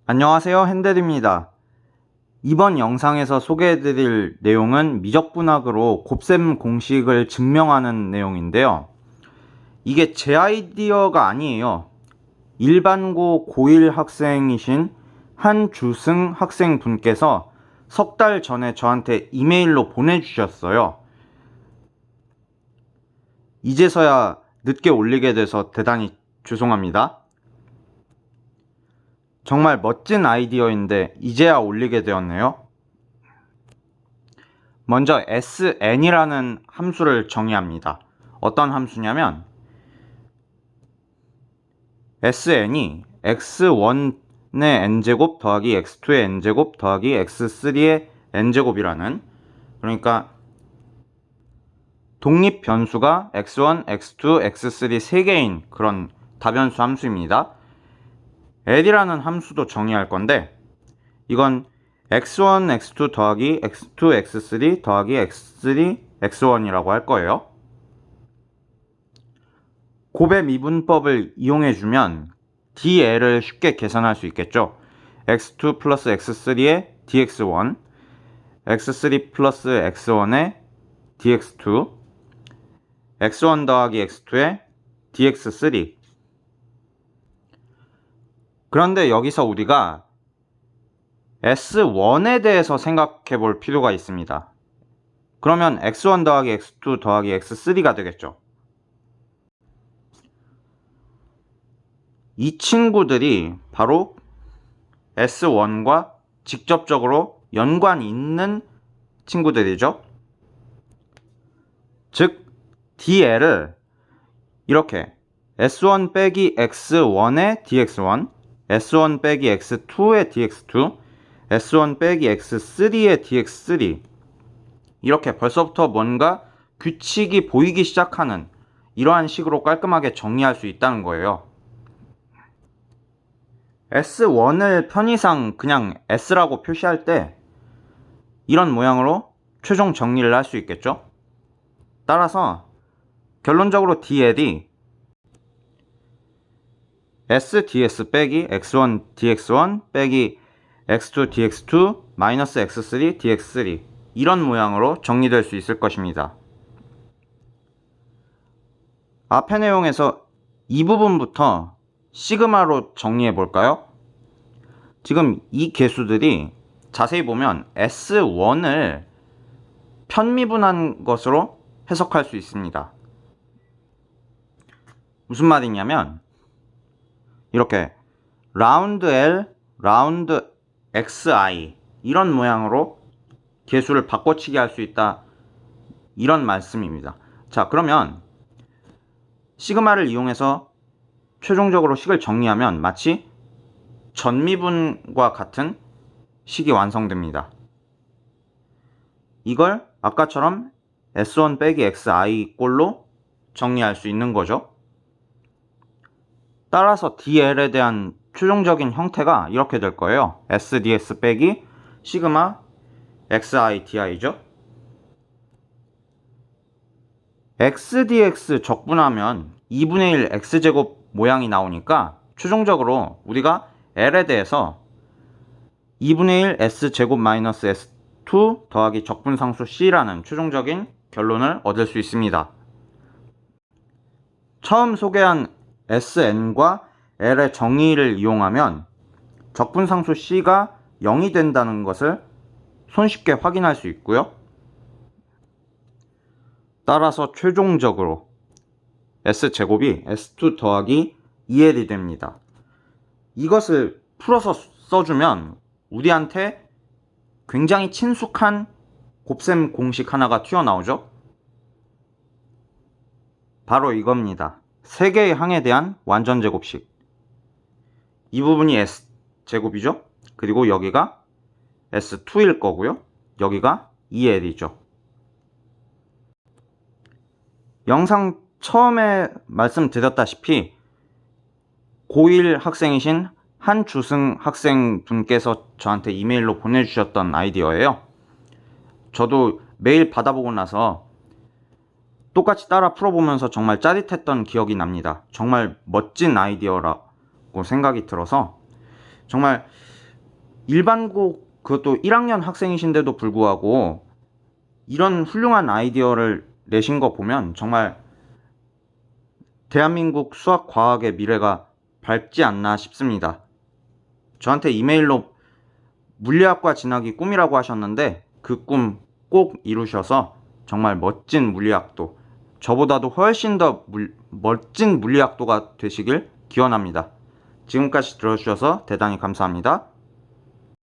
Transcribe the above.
안녕하세요, 핸델입니다. 이번 영상에서 소개해드릴 내용은 미적분학으로 곱셈 공식을 증명하는 내용인데요. 이게 제 아이디어가 아니에요. 일반고 고1 학생이신 한주승 학생분께서 석 달 전에 저한테 이메일로 보내주셨어요. 이제서야 늦게 올리게 돼서 대단히 죄송합니다. 정말 멋진 아이디어인데 이제야 올리게 되었네요. 먼저 sn이라는 함수를 정의합니다. 어떤 함수냐면 sn이 x1의 n제곱 더하기 x2의 n제곱 더하기 x3의 n제곱이라는, 그러니까 독립 변수가 x1, x2, x3 3개인 그런 다변수 함수입니다. l이라는 함수도 정의할 건데 이건 x1, x2 더하기 x2, x3 더하기 x3, x1이라고 할 거예요. 곱의 미분법을 이용해주면 dl을 쉽게 계산할 수 있겠죠. x2 플러스 x3의 dx1, x3 플러스 x1의 dx2, x1 더하기 x2의 dx3. 그런데 여기서 우리가 S1에 대해서 생각해 볼 필요가 있습니다. 그러면 x1 더하기 x2 더하기 x3가 되겠죠. 이 친구들이 바로 S1과 직접적으로 연관이 있는 친구들이죠. 즉 dl을 이렇게 S1 빼기 x1의 dx1, S1 빼기 x2의 dx2, S1 빼기 x3의 dx3, 이렇게 벌써부터 뭔가 규칙이 보이기 시작하는 이러한 식으로 깔끔하게 정리할 수 있다는 거예요. S1을 편의상 그냥 S라고 표시할 때 이런 모양으로 최종 정리를 할 수 있겠죠. 따라서 결론적으로 dl이 sds 빼기 x1 dx1 빼기 x2 dx2 마이너스 x3 dx3, 이런 모양으로 정리될 수 있을 것입니다. 앞의 내용에서 이 부분부터 시그마로 정리해 볼까요? 지금 이 개수들이 자세히 보면 S1을 편미분한 것으로 해석할 수 있습니다. 무슨 말이냐면 이렇게 라운드 L, 라운드 XI, 이런 모양으로 개수를 바꿔치기 할 수 있다, 이런 말씀입니다. 자, 그러면 시그마를 이용해서 최종적으로 식을 정리하면 마치 전미분과 같은 식이 완성됩니다. 이걸 아까처럼 S1 빼기 XI 꼴로 정리할 수 있는 거죠. 따라서 dl에 대한 최종적인 형태가 이렇게 될 거예요. sds 빼기 시그마 xi di죠. xdx 적분하면 2분의 1 x제곱 모양이 나오니까 최종적으로 우리가 l에 대해서 2분의 1 s제곱 마이너스 s2 더하기 적분상수 c라는 최종적인 결론을 얻을 수 있습니다. 처음 소개한 sn과 l의 정의를 이용하면 적분상수 c가 0이 된다는 것을 손쉽게 확인할 수 있고요. 따라서 최종적으로 s제곱이 s2 더하기 2l이 됩니다. 이것을 풀어서 써주면 우리한테 굉장히 친숙한 곱셈 공식 하나가 튀어나오죠. 바로 이겁니다. 세 개의 항에 대한 완전제곱식. 이 부분이 s제곱이죠. 그리고 여기가 s2일 거고요. 여기가 2l이죠. 영상 처음에 말씀드렸다시피 고1 학생이신 한주승 학생분께서 저한테 이메일로 보내주셨던 아이디어예요. 저도 메일 받아보고 나서 똑같이 따라 풀어보면서 정말 짜릿했던 기억이 납니다. 정말 멋진 아이디어라고 생각이 들어서 정말 일반고 그것도 1학년 학생이신데도 불구하고 이런 훌륭한 아이디어를 내신 거 보면 정말 대한민국 수학 과학의 미래가 밝지 않나 싶습니다. 저한테 이메일로 물리학과 진학이 꿈이라고 하셨는데 그 꿈 꼭 이루셔서 정말 멋진 물리학도, 저보다도 훨씬 더 멋진 물리학도가 되시길 기원합니다. 지금까지 들어주셔서 대단히 감사합니다.